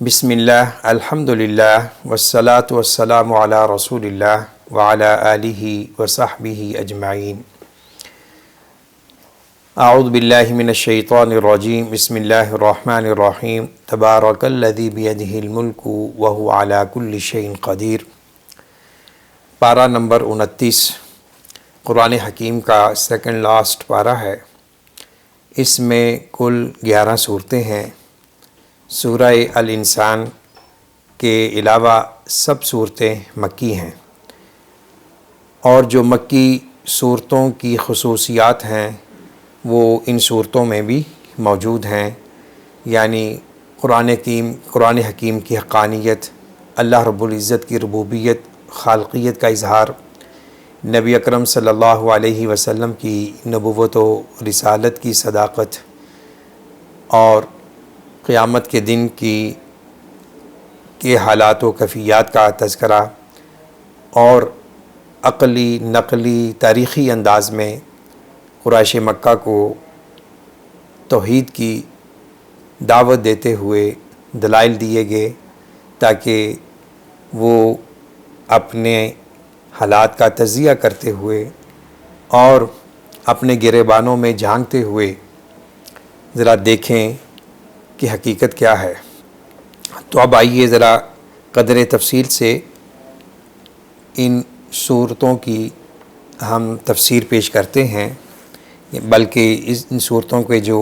بسم اللہ الحمدللہ والصلاة والسلام علی رسول اللہ وعلی آلہ وصحبہ اجمعین۔ اعوذ باللہ من الشیطان الرجیم، بسم اللہ الرحمن الرحیم، تبارک الذی بیدہ الملک وہو علی کل شیء قدیر۔ پارہ نمبر 29 قرآن حکیم کا سیکنڈ لاسٹ پارہ ہے۔ اس میں کل 11 صورتیں ہیں۔ سورہ الانسان کے علاوہ سب صورتیں مکی ہیں، اور جو مکی صورتوں کی خصوصیات ہیں وہ ان صورتوں میں بھی موجود ہیں، یعنی قرآن حکیم کی حقانیت، اللہ رب العزت کی ربوبیت، خالقیت کا اظہار، نبی اکرم صلی اللہ علیہ وسلم کی نبوت و رسالت کی صداقت، اور قیامت کے دن کے حالات و کیفیات کا تذکرہ، اور عقلی، نقلی، تاریخی انداز میں قریش مکہ کو توحید کی دعوت دیتے ہوئے دلائل دیے گئے تاکہ وہ اپنے حالات کا تجزیہ کرتے ہوئے اور اپنے گریبانوں میں جھانکتے ہوئے ذرا دیکھیں کہ حقیقت کیا ہے۔ تو اب آئیے ذرا قدر تفصیل سے ان صورتوں کی ہم تفسیر پیش کرتے ہیں، بلکہ ان صورتوں کے جو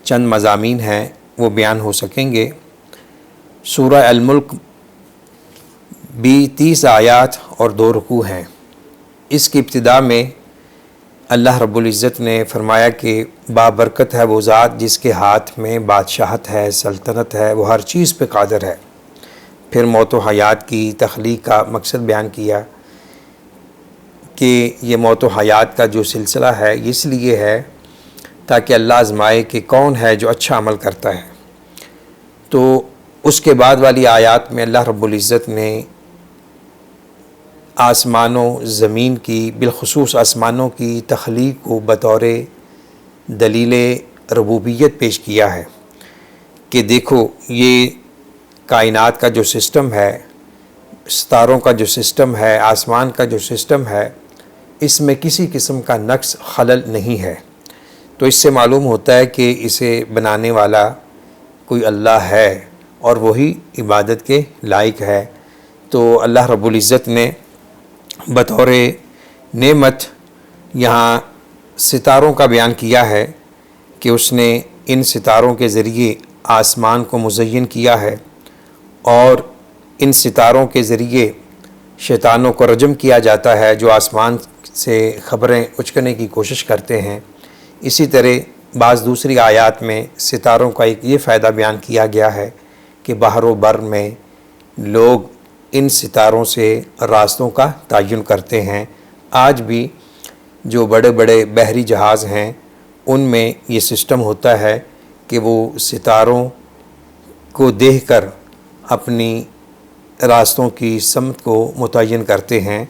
چند مضامین ہیں وہ بیان ہو سکیں گے۔ سورہ الملک بھی 30 آیات اور 2 رکوع ہیں۔ اس کی ابتدا میں اللہ رب العزت نے فرمایا کہ بابرکت ہے وہ ذات جس کے ہاتھ میں بادشاہت ہے، سلطنت ہے، وہ ہر چیز پہ قادر ہے۔ پھر موت و حیات کی تخلیق کا مقصد بیان کیا کہ یہ موت و حیات کا جو سلسلہ ہے اس لیے ہے تاکہ اللہ آزمائے کہ کون ہے جو اچھا عمل کرتا ہے۔ تو اس کے بعد والی آیات میں اللہ رب العزت نے آسمانوں، زمین کی، بالخصوص آسمانوں کی تخلیق کو بطور دلیل ربوبیت پیش کیا ہے کہ دیکھو یہ کائنات کا جو سسٹم ہے، ستاروں کا جو سسٹم ہے، آسمان کا جو سسٹم ہے، اس میں کسی قسم کا نقص خلل نہیں ہے۔ تو اس سے معلوم ہوتا ہے کہ اسے بنانے والا کوئی اللہ ہے اور وہی عبادت کے لائق ہے۔ تو اللہ رب العزت نے بطور نعمت یہاں ستاروں کا بیان کیا ہے کہ اس نے ان ستاروں کے ذریعے آسمان کو مزین کیا ہے، اور ان ستاروں کے ذریعے شیطانوں کو رجم کیا جاتا ہے جو آسمان سے خبریں اچکنے کی کوشش کرتے ہیں۔ اسی طرح بعض دوسری آیات میں ستاروں کا ایک یہ فائدہ بیان کیا گیا ہے کہ بحر و بر میں لوگ ان ستاروں سے راستوں کا تعین کرتے ہیں۔ آج بھی جو بڑے بڑے بحری جہاز ہیں ان میں یہ سسٹم ہوتا ہے کہ وہ ستاروں کو دیکھ کر اپنی راستوں کی سمت کو متعین کرتے ہیں۔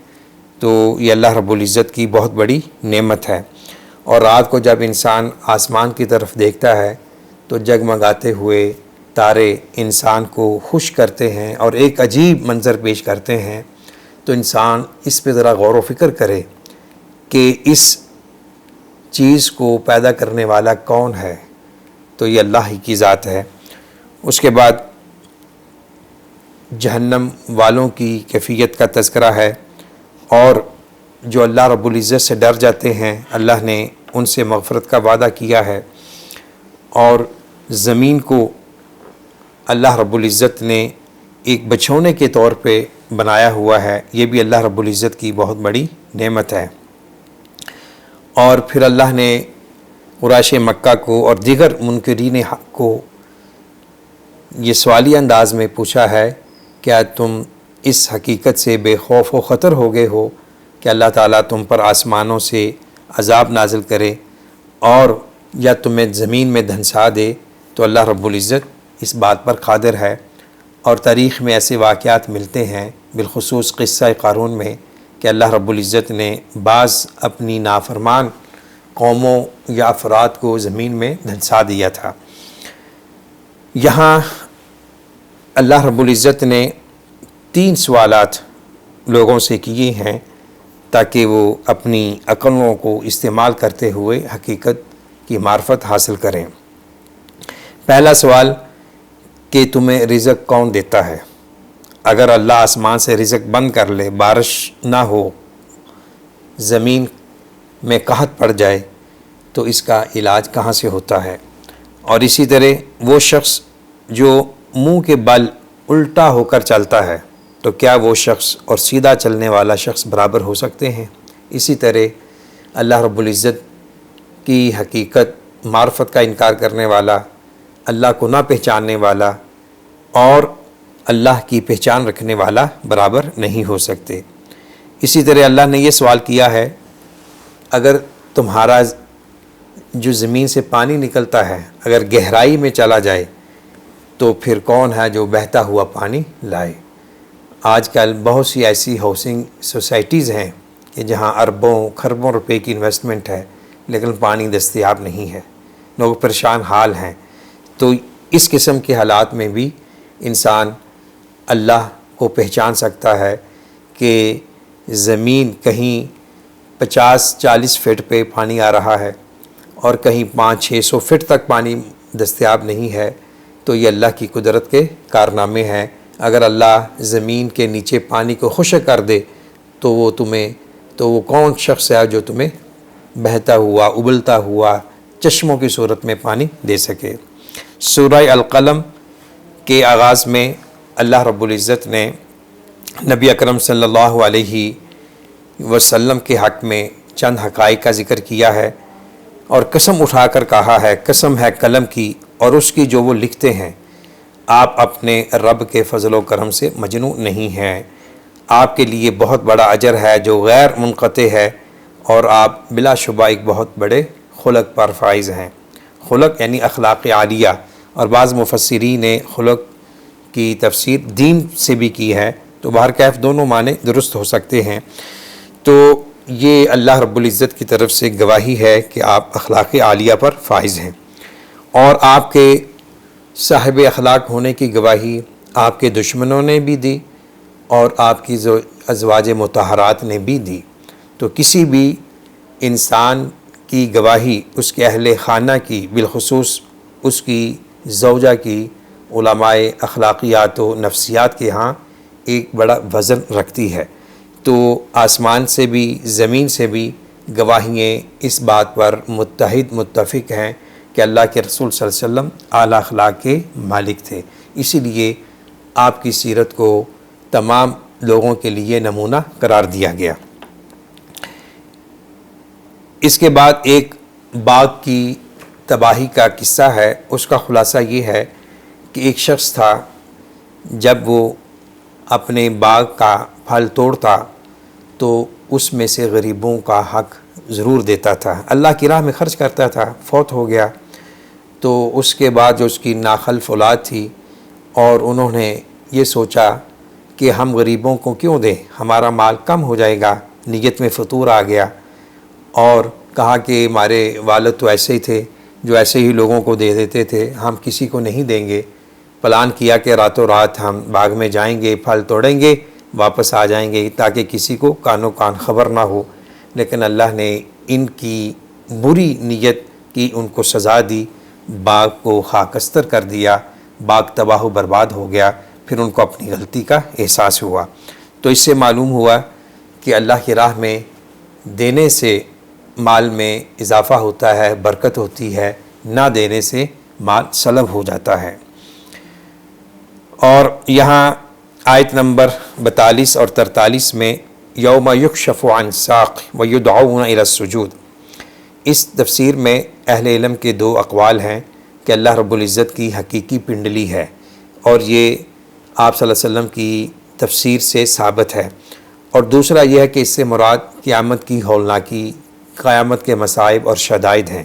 تو یہ اللہ رب العزت کی بہت بڑی نعمت ہے۔ اور رات کو جب انسان آسمان کی طرف دیکھتا ہے تو جگمگاتے ہوئے تارے انسان کو خوش کرتے ہیں اور ایک عجیب منظر پیش کرتے ہیں۔ تو انسان اس پہ ذرا غور و فکر کرے کہ اس چیز کو پیدا کرنے والا کون ہے، تو یہ اللہ ہی کی ذات ہے۔ اس کے بعد جہنم والوں کی کیفیت کا تذکرہ ہے، اور جو اللہ رب العزت سے ڈر جاتے ہیں اللہ نے ان سے مغفرت کا وعدہ کیا ہے، اور زمین کو اللہ رب العزت نے ایک بچھونے کے طور پہ بنایا ہوا ہے۔ یہ بھی اللہ رب العزت کی بہت بڑی نعمت ہے۔ اور پھر اللہ نے قریش مکہ کو اور دیگر منکرین حق کو یہ سوالی انداز میں پوچھا ہے، کیا تم اس حقیقت سے بے خوف و خطر ہو گئے ہو کہ اللہ تعالیٰ تم پر آسمانوں سے عذاب نازل کرے اور یا تمہیں زمین میں دھنسا دے؟ تو اللہ رب العزت اس بات پر قادر ہے۔ اور تاریخ میں ایسے واقعات ملتے ہیں، بالخصوص قصہ قارون میں، کہ اللہ رب العزت نے بعض اپنی نافرمان قوموں یا افراد کو زمین میں دھنسا دیا تھا۔ یہاں اللہ رب العزت نے 3 سوالات لوگوں سے کیے ہیں تاکہ وہ اپنی عقلوں کو استعمال کرتے ہوئے حقیقت کی معرفت حاصل کریں۔ پہلا سوال کہ تمہیں رزق کون دیتا ہے؟ اگر اللہ آسمان سے رزق بند کر لے، بارش نہ ہو، زمین میں قحط پڑ جائے تو اس کا علاج کہاں سے ہوتا ہے؟ اور اسی طرح وہ شخص جو منہ کے بل الٹا ہو کر چلتا ہے تو کیا وہ شخص اور سیدھا چلنے والا شخص برابر ہو سکتے ہیں؟ اسی طرح اللہ رب العزت کی حقیقت معرفت کا انکار کرنے والا، اللہ کو نہ پہچاننے والا اور اللہ کی پہچان رکھنے والا برابر نہیں ہو سکتے۔ اسی طرح اللہ نے یہ سوال کیا ہے، اگر تمہارا جو زمین سے پانی نکلتا ہے اگر گہرائی میں چلا جائے تو پھر کون ہے جو بہتا ہوا پانی لائے؟ آج کل بہت سی ایسی ہاؤسنگ سوسائٹیز ہیں کہ جہاں اربوں خربوں روپے کی انویسٹمنٹ ہے لیکن پانی دستیاب نہیں ہے، لوگ پریشان حال ہیں۔ تو اس قسم کے حالات میں بھی انسان اللہ کو پہچان سکتا ہے کہ زمین کہیں 50-40 فٹ پہ پانی آ رہا ہے اور کہیں 500-600 فٹ تک پانی دستیاب نہیں ہے، تو یہ اللہ کی قدرت کے کارنامے ہیں۔ اگر اللہ زمین کے نیچے پانی کو خشک کر دے تو وہ کون شخص ہے جو تمہیں بہتا ہوا ابلتا ہوا چشموں کی صورت میں پانی دے سکے؟ سورہ القلم کے آغاز میں اللہ رب العزت نے نبی اکرم صلی اللہ علیہ وسلم کے حق میں چند حقائق کا ذکر کیا ہے اور قسم اٹھا کر کہا ہے، قسم ہے قلم کی اور اس کی جو وہ لکھتے ہیں، آپ اپنے رب کے فضل و کرم سے مجنوں نہیں ہیں، آپ کے لیے بہت بڑا اجر ہے جو غیر منقطع ہے اور آپ بلا شبہ ایک بہت بڑے خلق پر فائز ہیں۔ خلق یعنی اخلاق عالیہ، اور بعض مفسرین نے خلق کی تفسیر دین سے بھی کی ہے، تو بہرکیف دونوں معنی درست ہو سکتے ہیں۔ تو یہ اللہ رب العزت کی طرف سے گواہی ہے کہ آپ اخلاق عالیہ پر فائز ہیں، اور آپ کے صاحب اخلاق ہونے کی گواہی آپ کے دشمنوں نے بھی دی اور آپ کی ازواج مطہرات نے بھی دی۔ تو کسی بھی انسان کی گواہی اس کے اہل خانہ کی، بالخصوص اس کی زوجہ کی، علماء اخلاقیات و نفسیات کے ہاں ایک بڑا وزن رکھتی ہے۔ تو آسمان سے بھی زمین سے بھی گواہیاں اس بات پر متفق ہیں کہ اللہ کے رسول صلی اللہ علیہ وسلم اعلیٰ اخلاق کے مالک تھے، اسی لیے آپ کی سیرت کو تمام لوگوں کے لیے نمونہ قرار دیا گیا۔ اس کے بعد ایک باغ کی تباہی کا قصہ ہے، اس کا خلاصہ یہ ہے کہ ایک شخص تھا، جب وہ اپنے باغ کا پھل توڑتا تو اس میں سے غریبوں کا حق ضرور دیتا تھا، اللہ کی راہ میں خرچ کرتا تھا۔ فوت ہو گیا تو اس کے بعد جو اس کی ناخلف اولاد تھی اور انہوں نے یہ سوچا کہ ہم غریبوں کو کیوں دیں، ہمارا مال کم ہو جائے گا، نیت میں فطور آ گیا اور کہا کہ ہمارے والد تو ایسے ہی تھے جو ایسے ہی لوگوں کو دے دیتے تھے، ہم کسی کو نہیں دیں گے۔ پلان کیا کہ راتوں رات ہم باغ میں جائیں گے، پھل توڑیں گے، واپس آ جائیں گے تاکہ کسی کو کانوں کان خبر نہ ہو، لیکن اللہ نے ان کی بری نیت کی ان کو سزا دی، باغ کو خاکستر کر دیا، باغ تباہ و برباد ہو گیا۔ پھر ان کو اپنی غلطی کا احساس ہوا۔ تو اس سے معلوم ہوا کہ اللہ کی راہ میں دینے سے مال میں اضافہ ہوتا ہے، برکت ہوتی ہے، نہ دینے سے مال سلب ہو جاتا ہے۔ اور یہاں آیت نمبر 42 اور 43 میں یوم یکشف عن ساق ویدعون الی السجود، اس تفسیر میں اہل علم کے 2 اقوال ہیں کہ اللہ رب العزت کی حقیقی پنڈلی ہے، اور یہ آپ صلی اللہ علیہ وسلم کی تفسیر سے ثابت ہے، اور دوسرا یہ ہے کہ اس سے مراد قیامت کی ہولناکی، قیامت کے مصائب اور شدائد ہیں۔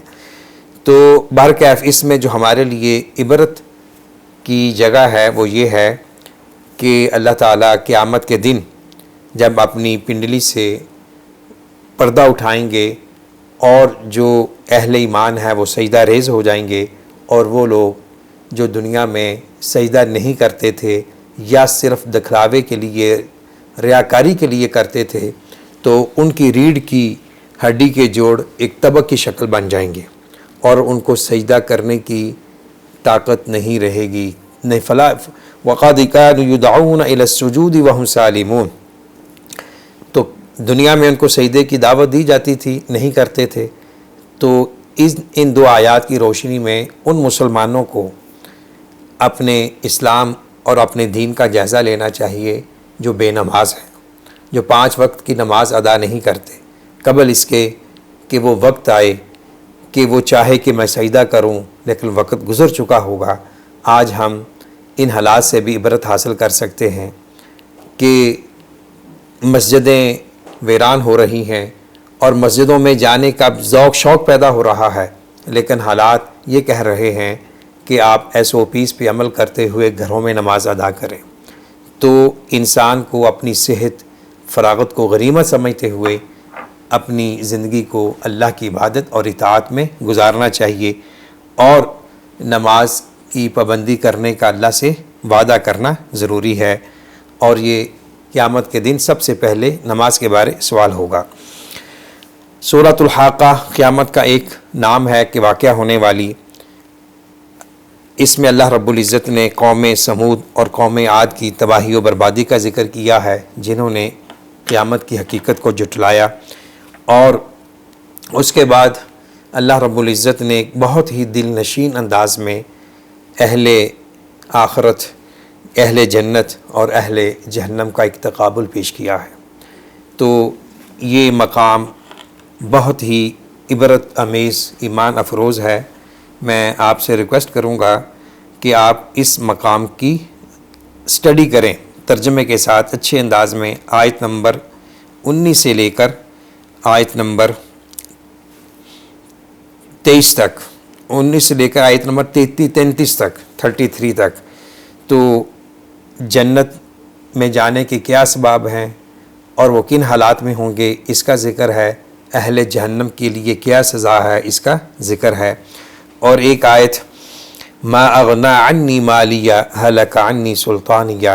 تو بہرکیف اس میں جو ہمارے لیے عبرت کی جگہ ہے وہ یہ ہے کہ اللہ تعالیٰ قیامت کے دن جب اپنی پنڈلی سے پردہ اٹھائیں گے اور جو اہل ایمان ہے وہ سجدہ ریز ہو جائیں گے، اور وہ لوگ جو دنیا میں سجدہ نہیں کرتے تھے یا صرف دکھلاوے کے لیے ریاکاری کے لیے کرتے تھے، تو ان کی ریڑھ کی ہڈی کے جوڑ ایک طبق کی شکل بن جائیں گے اور ان کو سجدہ کرنے کی طاقت نہیں رہے گی۔ وَقَدْ كَانُوا يُدْعَوْنَ إِلَى السُّجُودِ وَهُمْ سَالِمُونَ، تو دنیا میں ان کو سجدے کی دعوت دی جاتی تھی، نہیں کرتے تھے۔ تو ان دو آیات کی روشنی میں ان مسلمانوں کو اپنے اسلام اور اپنے دین کا جائزہ لینا چاہیے جو بے نماز ہیں، جو 5 وقت کی نماز ادا نہیں کرتے، قبل اس کے کہ وہ وقت آئے کہ وہ چاہے کہ میں سجدہ کروں لیکن وقت گزر چکا ہوگا۔ آج ہم ان حالات سے بھی عبرت حاصل کر سکتے ہیں کہ مسجدیں ویران ہو رہی ہیں اور مسجدوں میں جانے کا ذوق شوق پیدا ہو رہا ہے، لیکن حالات یہ کہہ رہے ہیں کہ آپ SOPs پہ عمل کرتے ہوئے گھروں میں نماز ادا کریں۔ تو انسان کو اپنی صحت فراغت کو غنیمت سمجھتے ہوئے اپنی زندگی کو اللہ کی عبادت اور اطاعت میں گزارنا چاہیے، اور نماز کی پابندی کرنے کا اللہ سے وعدہ کرنا ضروری ہے، اور یہ قیامت کے دن سب سے پہلے نماز کے بارے سوال ہوگا۔ سورۃ الحاقہ قیامت کا ایک نام ہے کہ واقعہ ہونے والی۔ اس میں اللہ رب العزت نے قوم سمود اور قوم عاد کی تباہی و بربادی کا ذکر کیا ہے، جنہوں نے قیامت کی حقیقت کو جھٹلایا، اور اس کے بعد اللہ رب العزت نے ایک بہت ہی دل نشین انداز میں اہل آخرت، اہل جنت اور اہل جہنم کا ایک تقابل پیش کیا ہے۔ تو یہ مقام بہت ہی عبرت آمیز، ایمان افروز ہے۔ میں آپ سے ریکویسٹ کروں گا کہ آپ اس مقام کی اسٹڈی کریں ترجمے کے ساتھ اچھے انداز میں۔ آیت نمبر 19 سے لے کر آیت نمبر 23 تک، 19 سے لے کر آیت نمبر 33 تک، 33 تک، تو جنت میں جانے کے کیا اسباب ہیں اور وہ کن حالات میں ہوں گے اس کا ذکر ہے۔ اہل جہنم کے لیے کیا سزا ہے اس کا ذکر ہے۔ اور ایک آیت ما اغنا عنی مالیہ ہلک عنی سلطانیہ،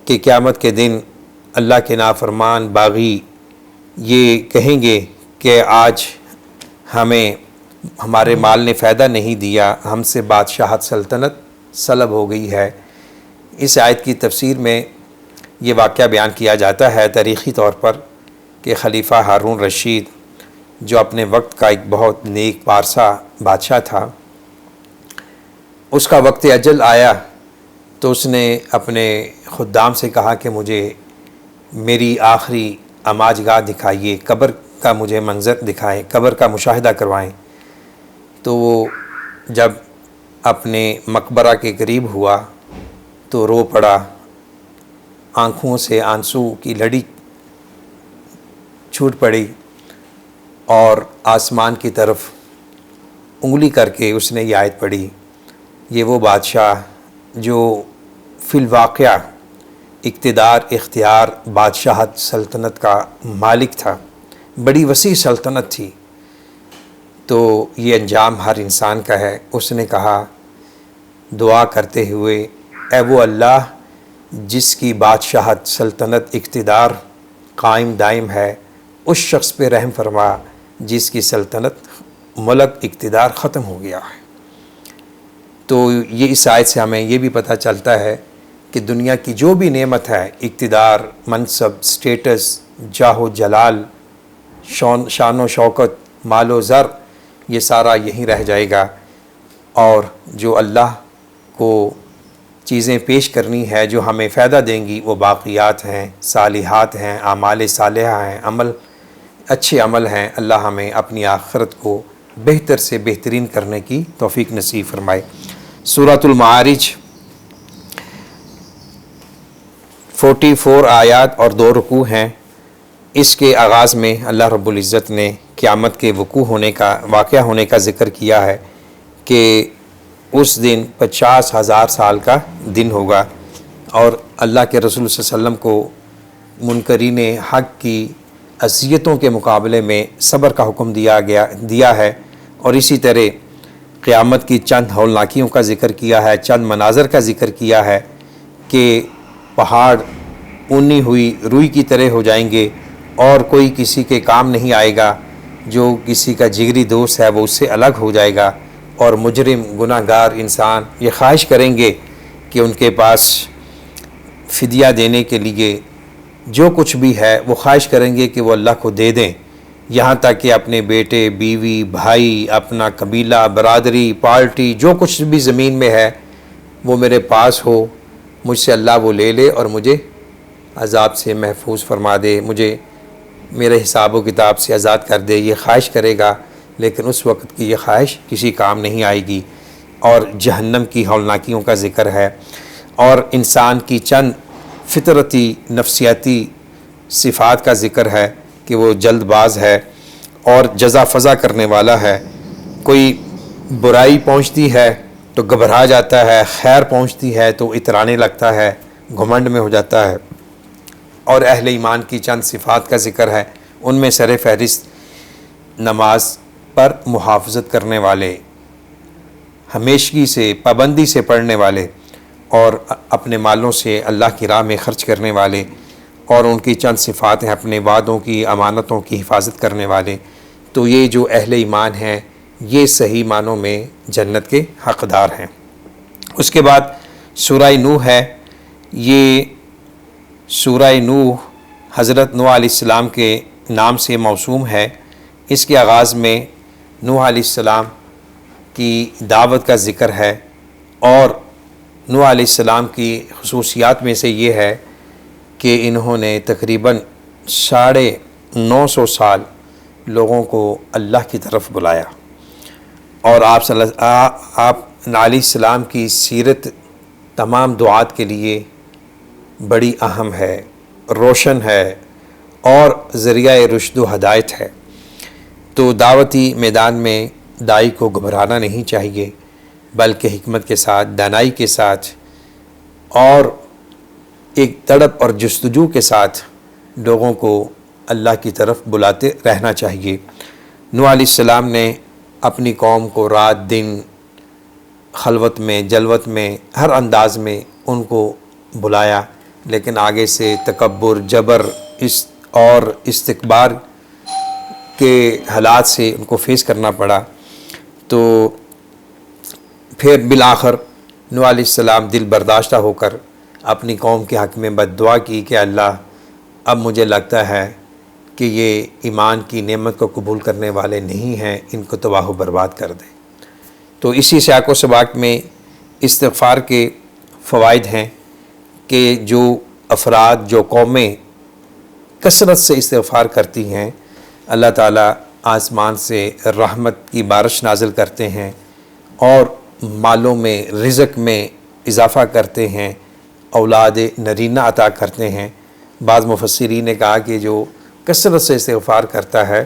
کہ قیامت کے دن اللہ کے نافرمان باغی یہ کہیں گے کہ آج ہمیں ہمارے مال نے فائدہ نہیں دیا، ہم سے بادشاہت سلطنت سلب ہو گئی ہے۔ اس آیت کی تفسیر میں یہ واقعہ بیان کیا جاتا ہے تاریخی طور پر کہ خلیفہ ہارون رشید جو اپنے وقت کا ایک بہت نیک پارسا بادشاہ تھا، اس کا وقت اجل آیا تو اس نے اپنے خدام سے کہا کہ مجھے میری آخری عماج گاہ دکھائیے، قبر کا مجھے منظر دکھائیں، قبر کا مشاہدہ کروائیں۔ تو وہ جب اپنے مقبرہ کے قریب ہوا تو رو پڑا، آنکھوں سے آنسو کی لڑی چھوٹ پڑی، اور آسمان کی طرف انگلی کر کے اس نے یہ آیت پڑھی۔ یہ وہ بادشاہ جو فی الواقعہ اقتدار، اختیار، بادشاہت، سلطنت کا مالک تھا، بڑی وسیع سلطنت تھی، تو یہ انجام ہر انسان کا ہے۔ اس نے کہا دعا کرتے ہوئے، اے وہ اللہ جس کی بادشاہت، سلطنت، اقتدار قائم دائم ہے، اس شخص پہ رحم فرما جس کی سلطنت، ملک، اقتدار ختم ہو گیا ہے۔ تو یہ اس آیت سے ہمیں یہ بھی پتہ چلتا ہے کہ دنیا کی جو بھی نعمت ہے، اقتدار، منصب، سٹیٹس، جاہ و جلال، شان و شوکت، مال و زر، یہ سارا یہیں رہ جائے گا، اور جو اللہ کو چیزیں پیش کرنی ہے جو ہمیں فائدہ دیں گی وہ باقیات ہیں، صالحات ہیں، اعمال صالحہ ہیں، اچھے عمل ہیں۔ اللہ ہمیں اپنی آخرت کو بہتر سے بہترین کرنے کی توفیق نصیب فرمائے۔ سورۃ المعارج 44 آیات اور 2 رکوع ہیں۔ اس کے آغاز میں اللہ رب العزت نے قیامت کے واقعہ ہونے کا ذکر کیا ہے کہ اس دن 50,000 سال کا دن ہوگا، اور اللہ کے رسول صلی اللہ علیہ وسلم کو منکرین حق کی اذیتوں کے مقابلے میں صبر کا حکم دیا ہے، اور اسی طرح قیامت کی چند ہولناکیوں کا ذکر کیا ہے، چند مناظر کا ذکر کیا ہے کہ پہاڑ اونی ہوئی روئی کی طرح ہو جائیں گے اور کوئی کسی کے کام نہیں آئے گا، جو کسی کا جگری دوست ہے وہ اس سے الگ ہو جائے گا، اور مجرم گناہ گار انسان یہ خواہش کریں گے کہ ان کے پاس فدیہ دینے کے لیے جو کچھ بھی ہے وہ خواہش کریں گے کہ وہ اللہ کو دے دیں، یہاں تک کہ اپنے بیٹے، بیوی، بھائی، اپنا قبیلہ، برادری، پارٹی، جو کچھ بھی زمین میں ہے وہ میرے پاس ہو، مجھ سے اللہ وہ لے لے اور مجھے عذاب سے محفوظ فرما دے، مجھے میرے حساب و کتاب سے آزاد کر دے، یہ خواہش کرے گا، لیکن اس وقت کی یہ خواہش کسی کام نہیں آئے گی۔ اور جہنم کی ہولناکیوں کا ذکر ہے، اور انسان کی چند فطرتی نفسیاتی صفات کا ذکر ہے کہ وہ جلد باز ہے اور جزا فضا کرنے والا ہے۔ کوئی برائی پہنچتی ہے تو گھبرا جاتا ہے، خیر پہنچتی ہے تو اترانے لگتا ہے، گھمنڈ میں ہو جاتا ہے۔ اور اہل ایمان کی چند صفات کا ذکر ہے، ان میں سر فہرست نماز پر محافظت کرنے والے، ہمیشگی سے پابندی سے پڑھنے والے، اور اپنے مالوں سے اللہ کی راہ میں خرچ کرنے والے، اور ان کی چند صفات ہیں اپنے وعدوں کی، امانتوں کی حفاظت کرنے والے۔ تو یہ جو اہل ایمان ہیں یہ صحیح معنوں میں جنت کے حقدار ہیں۔ اس کے بعد سورہ نوح ہے، یہ سورہ نوح حضرت نوح علیہ السلام کے نام سے موسوم ہے۔ اس کے آغاز میں نوح علیہ السلام کی دعوت کا ذکر ہے، اور نوح علیہ السلام کی خصوصیات میں سے یہ ہے کہ انہوں نے تقریباً 950 سال لوگوں کو اللہ کی طرف بلایا، اور آپ علیہ السلام کی سیرت تمام دعات کے لیے بڑی اہم ہے، روشن ہے اور ذریعہ رشد و ہدایت ہے۔ تو دعوتی میدان میں داعی کو گھبرانا نہیں چاہیے، بلکہ حکمت کے ساتھ، دانائی کے ساتھ اور ایک تڑپ اور جستجو کے ساتھ لوگوں کو اللہ کی طرف بلاتے رہنا چاہیے۔ نوح علیہ السلام نے اپنی قوم کو رات دن، خلوت میں، جلوت میں، ہر انداز میں ان کو بلایا، لیکن آگے سے تکبر، جبر اور استکبار کے حالات سے ان کو فیس کرنا پڑا۔ تو پھر بالآخر نوح علیہ السلام دل برداشتہ ہو کر اپنی قوم کے حق میں بد دعا کی کہ اللہ اب مجھے لگتا ہے کہ یہ ایمان کی نعمت کو قبول کرنے والے نہیں ہیں، ان کو تباہ و برباد کر دے۔ تو اسی سیاق و سباق میں استغفار کے فوائد ہیں کہ جو افراد، جو قومیں کثرت سے استغفار کرتی ہیں، اللہ تعالیٰ آسمان سے رحمت کی بارش نازل کرتے ہیں اور مالوں میں، رزق میں اضافہ کرتے ہیں، اولاد نرینہ عطا کرتے ہیں۔ بعض مفسرین نے کہا کہ جو کثرت سے استغفار کرتا ہے،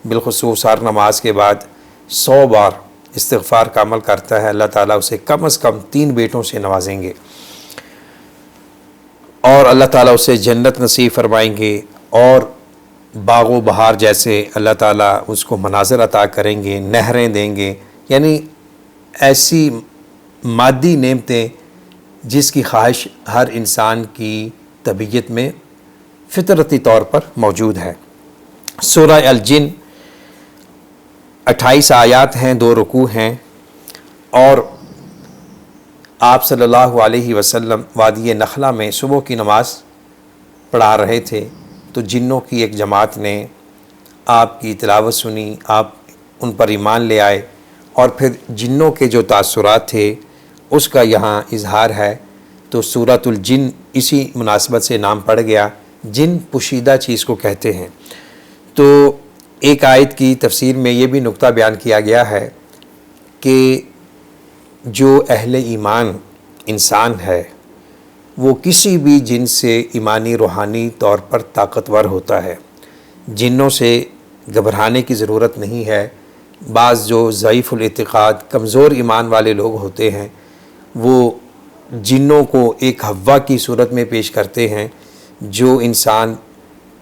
بالخصوص ہر نماز کے بعد 100 بار استغفار کا عمل کرتا ہے، اللہ تعالیٰ اسے کم از کم 3 بیٹوں سے نوازیں گے، اور اللہ تعالیٰ اسے جنت نصیب فرمائیں گے، اور باغ و بہار جیسے اللہ تعالیٰ اس کو مناظر عطا کریں گے، نہریں دیں گے، یعنی ایسی مادی نعمتیں جس کی خواہش ہر انسان کی طبیعت میں فطرتی طور پر موجود ہے۔ سورہ الجن 28 آیات ہیں، 2 رکوع ہیں، اور آپ صلی اللہ علیہ وسلم وادی نخلہ میں صبح کی نماز پڑھا رہے تھے، تو جنوں کی ایک جماعت نے آپ کی تلاوت سنی، آپ ان پر ایمان لے آئے، اور پھر جنوں کے جو تاثرات تھے اس کا یہاں اظہار ہے۔ تو سورۃ الجن اسی مناسبت سے نام پڑ گیا، جن پوشیدہ چیز کو کہتے ہیں۔ تو ایک آیت کی تفسیر میں یہ بھی نقطہ بیان کیا گیا ہے کہ جو اہل ایمان انسان ہے وہ کسی بھی جن سے ایمانی روحانی طور پر طاقتور ہوتا ہے، جنوں سے گھبرانے کی ضرورت نہیں ہے۔ بعض جو ضعیف الاعتقاد، کمزور ایمان والے لوگ ہوتے ہیں وہ جنوں کو ایک حوا کی صورت میں پیش کرتے ہیں۔ جو انسان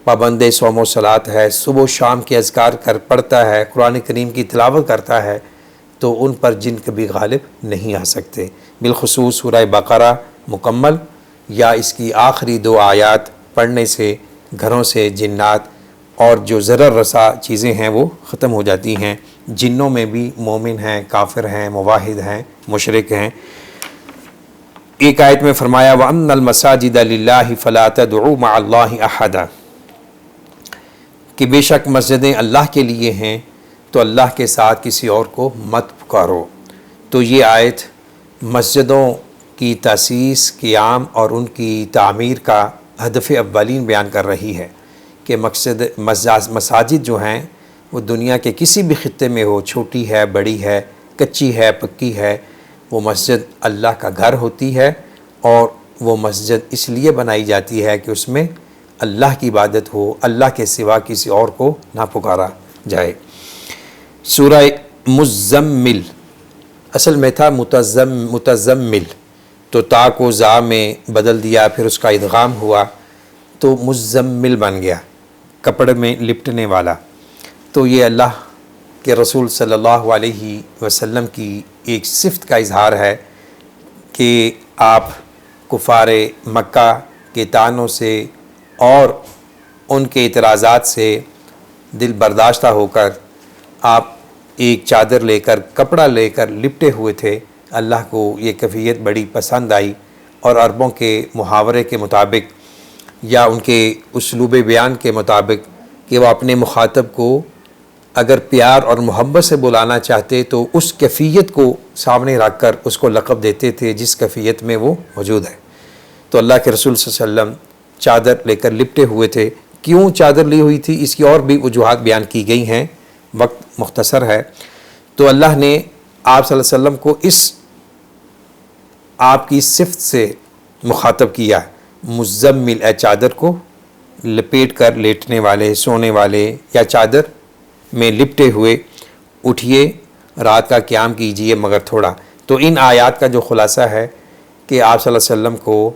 پابند صوم و صلاۃ ہے، صبح و شام کے اذکار پڑھتا ہے، قرآن کریم کی تلاوت کرتا ہے، تو ان پر جن کبھی غالب نہیں آ سکتے۔ بالخصوص سورہ بقرہ مکمل یا اس کی آخری 2 آیات پڑھنے سے گھروں سے جنات اور جو ضرر رسا چیزیں ہیں وہ ختم ہو جاتی ہیں۔ جنوں میں بھی مومن ہیں، کافر ہیں، موحد ہیں، مشرک ہیں۔ ایک آیت میں فرمایا وَأَنَّ الْمَسَاجِدَ لِلَّهِ فَلَا تَدْعُوا مَعَ اللَّهِ أَحَدًا، کہ بے شک مسجدیں اللہ کے لیے ہیں تو اللہ کے ساتھ کسی اور کو مت پکارو۔ تو یہ آیت مسجدوں کی تاسیس، قیام اور ان کی تعمیر کا ہدف اولین بیان کر رہی ہے کہ مساجد جو ہیں وہ دنیا کے کسی بھی خطے میں ہو، چھوٹی ہے، بڑی ہے، کچی ہے، پکی ہے، وہ مسجد اللہ کا گھر ہوتی ہے، اور وہ مسجد اس لیے بنائی جاتی ہے کہ اس میں اللہ کی عبادت ہو، اللہ کے سوا کسی اور کو نہ پکارا جائے۔ سورہ مزمل اصل میں تھا متزمل، تو تا کو زا میں بدل دیا، پھر اس کا ادغام ہوا تو مزمل بن گیا، کپڑے میں لپٹنے والا۔ تو یہ اللہ کے رسول صلی اللہ علیہ وسلم کی ایک صفت کا اظہار ہے کہ آپ کفار مکہ کے طعنوں سے اور ان کے اعتراضات سے دل برداشتہ ہو کر آپ ایک چادر لے کر، کپڑا لے کر لپٹے ہوئے تھے۔ اللہ کو یہ کیفیت بڑی پسند آئی، اور عربوں کے محاورے کے مطابق یا ان کے اسلوب بیان کے مطابق کہ وہ اپنے مخاطب کو اگر پیار اور محبت سے بلانا چاہتے تو اس کیفیت کو سامنے رکھ کر اس کو لقب دیتے تھے جس کیفیت میں وہ موجود ہے۔ تو اللہ کے رسول صلی اللہ علیہ وسلم چادر لے کر لپٹے ہوئے تھے۔ کیوں چادر لی ہوئی تھی اس کی اور بھی وجوہات بیان کی گئی ہیں، وقت مختصر ہے۔ تو اللہ نے آپ صلی اللہ علیہ وسلم کو اس آپ کی صفت سے مخاطب کیا، مزمل، اے چادر کو لپیٹ کر لیٹنے والے، سونے والے یا چادر میں لپٹے ہوئے، اٹھیے، رات کا قیام کیجئے مگر تھوڑا۔ تو ان آیات کا جو خلاصہ ہے کہ آپ صلی اللہ علیہ وسلم کو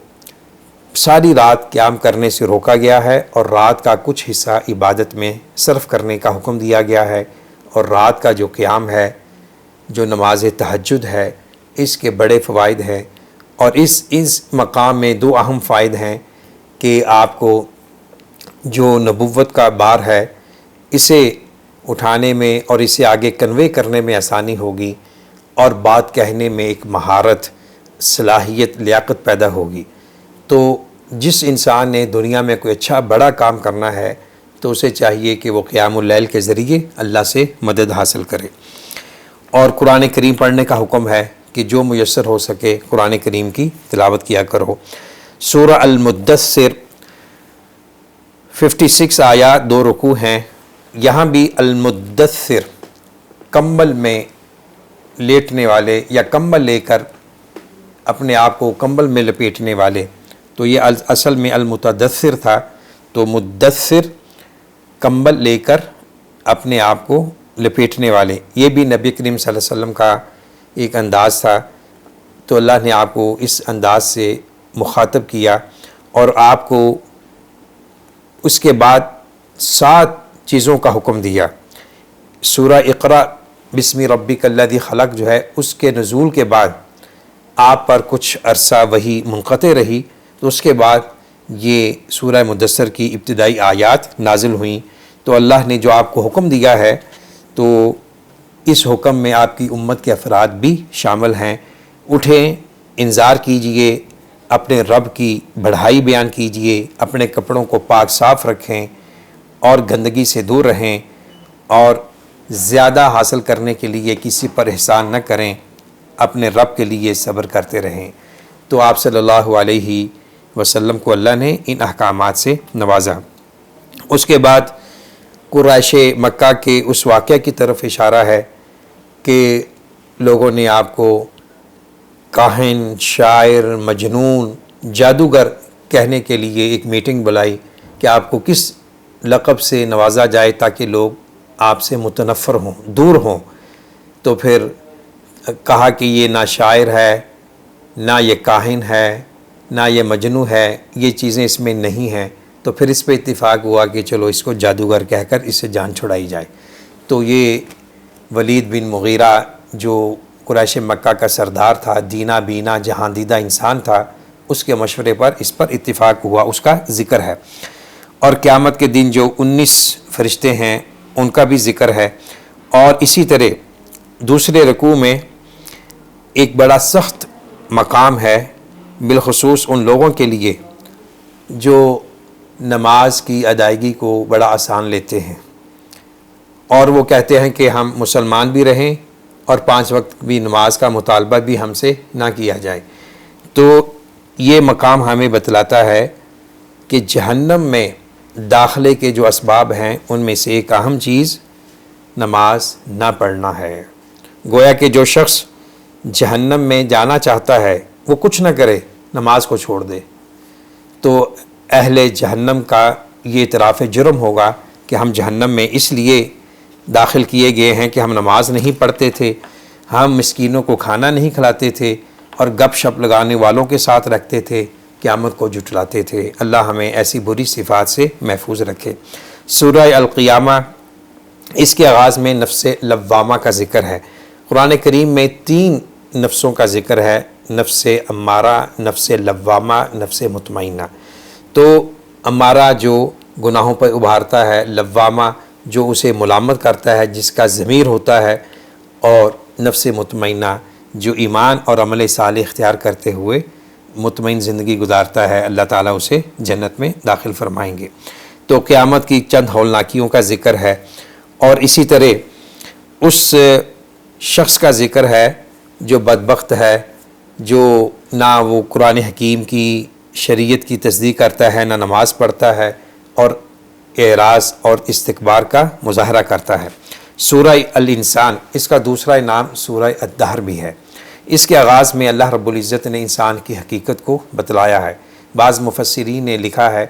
ساری رات قیام کرنے سے روکا گیا ہے، اور رات کا کچھ حصہ عبادت میں صرف کرنے کا حکم دیا گیا ہے، اور رات کا جو قیام ہے، جو نماز تہجد ہے، اس کے بڑے فوائد ہیں۔ اور اس مقام میں 2 اہم فائد ہیں کہ آپ کو جو نبوت کا بار ہے اسے اٹھانے میں اور اسے آگے کنوے کرنے میں آسانی ہوگی، اور بات کہنے میں ایک مہارت، صلاحیت، لیاقت پیدا ہوگی۔ تو جس انسان نے دنیا میں کوئی اچھا بڑا کام کرنا ہے تو اسے چاہیے کہ وہ قیام اللیل کے ذریعے اللہ سے مدد حاصل کرے۔ اور قرآن کریم پڑھنے کا حکم ہے کہ جو میسر ہو سکے قرآن کریم کی تلاوت کیا کرو۔ سورہ المدثر 56 آیات، 2 رکوع ہیں۔ یہاں بھی المدثر، کمبل میں لیٹنے والے یا کمبل لے کر اپنے آپ کو کمبل میں لپیٹنے والے، تو یہ اصل میں المتدثر تھا۔ تو مدثر، کمبل لے کر اپنے آپ کو لپیٹنے والے، یہ بھی نبی کریم صلی اللہ علیہ وسلم کا ایک انداز تھا۔ تو اللہ نے آپ کو اس انداز سے مخاطب کیا، اور آپ کو اس کے بعد 7 چیزوں کا حکم دیا۔ سورہ اقرا بسم ربک الذی خلق جو ہے، اس کے نزول کے بعد آپ پر کچھ عرصہ وحی منقطع رہی، تو اس کے بعد یہ سورہ مدثر کی ابتدائی آیات نازل ہوئیں۔ تو اللہ نے جو آپ کو حکم دیا ہے، تو اس حکم میں آپ کی امت کے افراد بھی شامل ہیں۔ اٹھیں، انذار کیجئے، اپنے رب کی بڑائی بیان کیجئے، اپنے کپڑوں کو پاک صاف رکھیں اور گندگی سے دور رہیں، اور زیادہ حاصل کرنے کے لیے کسی پر احسان نہ کریں، اپنے رب کے لیے صبر کرتے رہیں۔ تو آپ صلی اللہ علیہ وسلم کو اللہ نے ان احکامات سے نوازا۔ اس کے بعد قریش مکہ کے اس واقعہ کی طرف اشارہ ہے کہ لوگوں نے آپ کو کاہن، شاعر، مجنون، جادوگر کہنے کے لیے ایک میٹنگ بلائی کہ آپ کو کس لقب سے نوازا جائے تاکہ لوگ آپ سے متنفر ہوں، دور ہوں۔ تو پھر کہا کہ یہ نہ شاعر ہے، نہ یہ کاہن ہے، نہ یہ مجنون ہے، یہ چیزیں اس میں نہیں ہیں۔ تو پھر اس پہ اتفاق ہوا کہ چلو اس کو جادوگر کہہ کر اس سے جان چھڑائی جائے۔ تو یہ ولید بن مغیرہ جو قریش مکہ کا سردار تھا، دینا بینا جہاں دیدہ انسان تھا، اس کے مشورے پر اس پر اتفاق ہوا، اس کا ذکر ہے۔ اور قیامت کے دن جو 19 فرشتے ہیں ان کا بھی ذکر ہے۔ اور اسی طرح دوسرے رکوع میں ایک بڑا سخت مقام ہے بالخصوص ان لوگوں کے لیے جو نماز کی ادائیگی کو بڑا آسان لیتے ہیں، اور وہ کہتے ہیں کہ ہم مسلمان بھی رہیں اور 5 وقت بھی نماز کا مطالبہ بھی ہم سے نہ کیا جائے۔ تو یہ مقام ہمیں بتلاتا ہے کہ جہنم میں داخلے کے جو اسباب ہیں ان میں سے ایک اہم چیز نماز نہ پڑھنا ہے۔ گویا کہ جو شخص جہنم میں جانا چاہتا ہے وہ کچھ نہ کرے، نماز کو چھوڑ دے، تو اہل جہنم کا یہ اعتراف جرم ہوگا کہ ہم جہنم میں اس لیے داخل کیے گئے ہیں کہ ہم نماز نہیں پڑھتے تھے، ہم مسکینوں کو کھانا نہیں کھلاتے تھے اور گپ شپ لگانے والوں کے ساتھ رکھتے تھے، قیامت کو جھٹلاتے تھے۔ اللہ ہمیں ایسی بری صفات سے محفوظ رکھے۔ سورہ القیامہ، اس کے آغاز میں نفس لوامہ کا ذکر ہے۔ قرآن کریم میں 3 نفسوں کا ذکر ہے، نفس امارہ، نفس لوامہ، نفس مطمئنہ۔ تو امارہ جو گناہوں پر ابھارتا ہے، لوامہ جو اسے ملامت کرتا ہے، جس کا ضمیر ہوتا ہے، اور نفس مطمئنہ جو ایمان اور عمل صالح اختیار کرتے ہوئے مطمئن زندگی گزارتا ہے، اللہ تعالیٰ اسے جنت میں داخل فرمائیں گے۔ تو قیامت کی چند ہولناکیوں کا ذکر ہے، اور اسی طرح اس شخص کا ذکر ہے جو بدبخت ہے، جو نہ وہ قرآن حکیم کی شریعت کی تصدیق کرتا ہے، نہ نماز پڑھتا ہے، اور اعراض اور استکبار کا مظاہرہ کرتا ہے۔ سورہ الانسان، اس کا دوسرا نام سورہ الدہر بھی ہے۔ اس کے آغاز میں اللہ رب العزت نے انسان کی حقیقت کو بتلایا ہے۔ بعض مفسرین نے لکھا ہے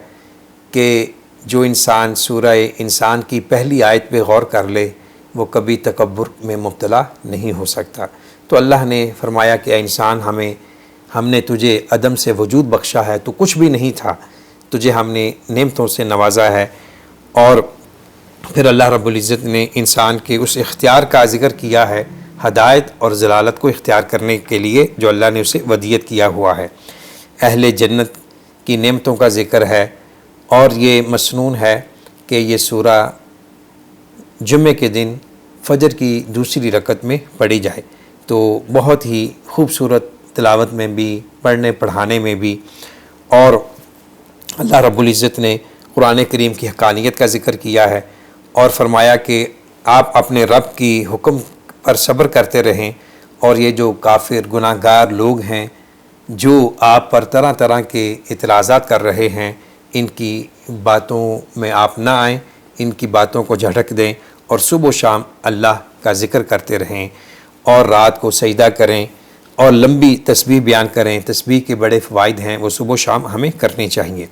کہ جو انسان سورہ انسان کی پہلی آیت پہ غور کر لے وہ کبھی تکبر میں مبتلا نہیں ہو سکتا۔ تو اللہ نے فرمایا کہ اے انسان، ہم نے تجھے عدم سے وجود بخشا ہے، تو کچھ بھی نہیں تھا، تجھے ہم نے نعمتوں سے نوازا ہے۔ اور پھر اللہ رب العزت نے انسان کے اس اختیار کا ذکر کیا ہے، ہدایت اور ضلالت کو اختیار کرنے کے لیے جو اللہ نے اسے ودیت کیا ہوا ہے۔ اہل جنت کی نعمتوں کا ذکر ہے، اور یہ مسنون ہے کہ یہ سورہ جمعے کے دن فجر کی دوسری رکعت میں پڑھی جائے، تو بہت ہی خوبصورت تلاوت میں بھی، پڑھنے پڑھانے میں بھی۔ اور اللہ رب العزت نے قرآن کریم کی حقانیت کا ذکر کیا ہے، اور فرمایا کہ آپ اپنے رب کی حکم پر صبر کرتے رہیں، اور یہ جو کافر گناہ گار لوگ ہیں جو آپ پر طرح طرح کے اعتراضات کر رہے ہیں، ان کی باتوں میں آپ نہ آئیں، ان کی باتوں کو جھٹک دیں، اور صبح و شام اللہ کا ذکر کرتے رہیں، اور رات کو سجدہ کریں، اور لمبی تسبیح بیان کریں۔ تسبیح کے بڑے فوائد ہیں، وہ صبح و شام ہمیں کرنے چاہیے۔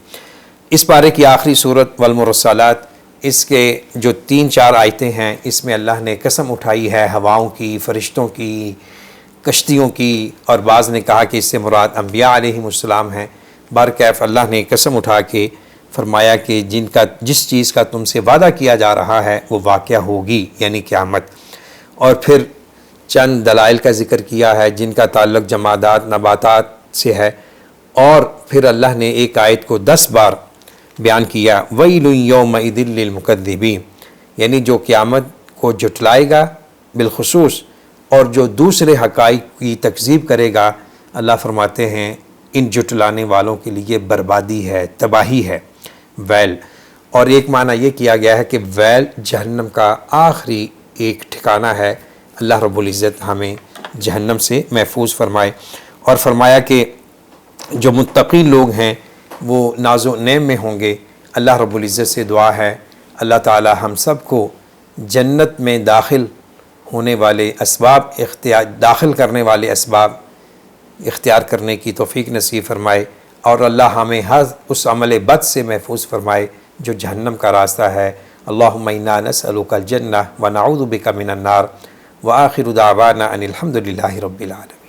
اس پارے کی آخری صورت والمرسلات، اس کے جو 3-4 آیتیں ہیں، اس میں اللہ نے قسم اٹھائی ہے ہواؤں کی، فرشتوں کی، کشتیوں کی، اور بعض نے کہا کہ اس سے مراد انبیاء علیہم السلام ہیں۔ بہرکیف اللہ نے قسم اٹھا کے فرمایا کہ جس چیز کا تم سے وعدہ کیا جا رہا ہے وہ واقعہ ہوگی، یعنی قیامت۔ اور پھر چند دلائل کا ذکر کیا ہے جن کا تعلق جمادات، نباتات سے ہے، اور پھر اللہ نے ایک آیت کو 10 بار بیان کیا، وَيْلٌ يَوْمَئِذٍ لِّلْمُكَذِّبِينَ، یعنی جو قیامت کو جھٹلائے گا بالخصوص، اور جو دوسرے حقائق کی تکذیب کرے گا، اللہ فرماتے ہیں ان جھٹلانے والوں کے لیے بربادی ہے، تباہی ہے، ویل۔ اور ایک معنی یہ کیا گیا ہے کہ ویل جہنم کا آخری ایک ٹھکانہ ہے۔ اللہ رب العزت ہمیں جہنم سے محفوظ فرمائے، اور فرمایا کہ جو متقی لوگ ہیں وہ ناز و نعم میں ہوں گے۔ اللہ رب العزت سے دعا ہے اللہ تعالی ہم سب کو جنت میں داخل ہونے والے اسباب داخل کرنے والے اسباب اختیار کرنے کی توفیق نصیب فرمائے، اور اللہ ہمیں ہر اس عمل بد سے محفوظ فرمائے جو جہنم کا راستہ ہے۔ اللہم انا نسألک الجنہ ونعوذ بک من النار، وآخر دعوانا ان الحمد للہ رب العالمین۔